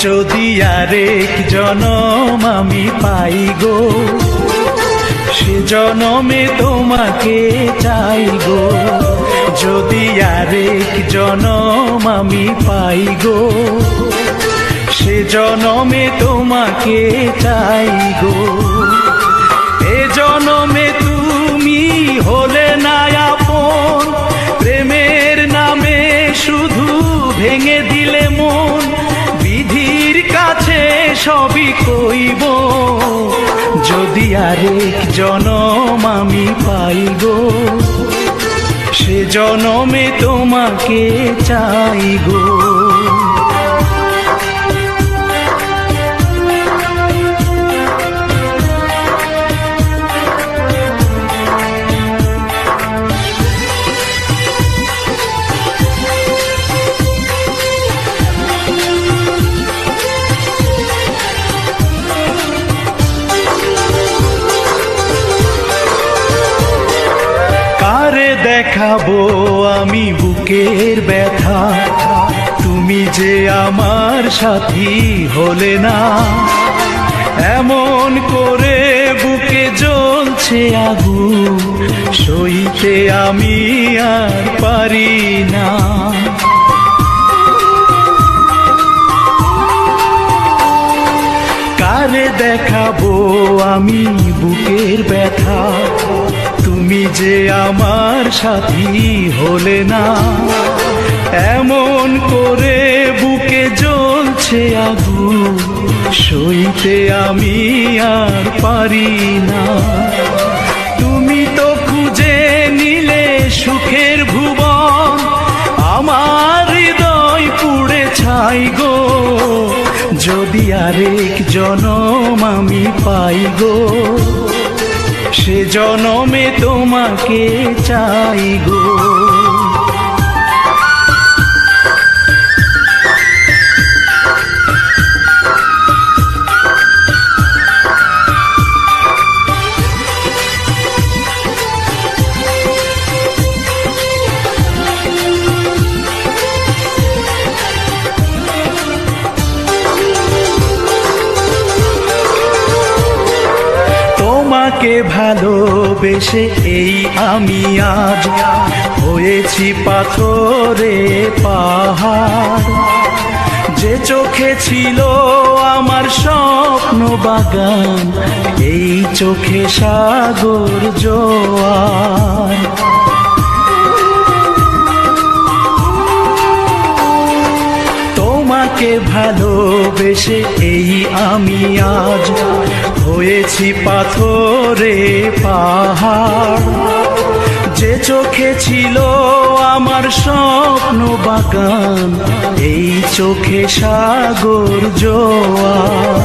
যদি আরেক জনম আমি পাই গো, সে জনমে তোমাকে চাই গো। যদি আরেক জনম আমি পাই গো, সে জনমে তোমাকে চাই গো। এ জনমে তুমি হলে না আপন, প্রেমের নামে শুধু ভেঙে দিলে মন। বিধির কাছে সবই কইব, যদি আরেক জনম আমি পাই গো, সে জনমে তোমাকে চাই গো। কারে দেখাবো আমি বুকের ব্যথা, তুমি যে আমার সাথী হলে না। এমন করে বুকে জ্বলছে আগুন, সইতে আমি আর পারি না। কারে দেখাবো আমি বুকের ব্যথা, তুমি যে আমার সাথী হলে না। এমন করে বুকে জ্বলছে আগুন, সইতে আমি আর পারি না। তুমি তো খুঁজে নিলে সুখের ভুবন, আমার হৃদয় পুড়ে ছাই গো। যদি আরেক জনম আমি পাই গো, সে জনমে তোমাকে চাই গো। তোমাকে ভালোবেসে এই আমি আজ হয়েছি পাথরে পাহাড়। যে চোখে ছিল আমার স্বপ্ন বাগান, এই চোখে সাগর জোয়ার। তোমাকে ভালোবেসে এই আমি আজ হয়েছি পাথরে পাহাড়। যে চোখে ছিল আমার স্বপ্ন বাগান, এই চোখে সাগর জোয়ার।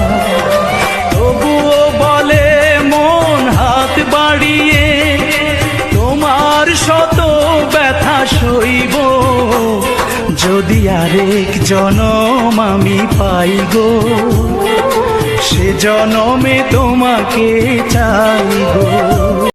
তবুও বলে মন হাত বাড়িয়ে, তোমার শত ব্যথা সইব। যদি আরেক জনম আমি পাই গো, সে জনমে তোমাকে চাই গো।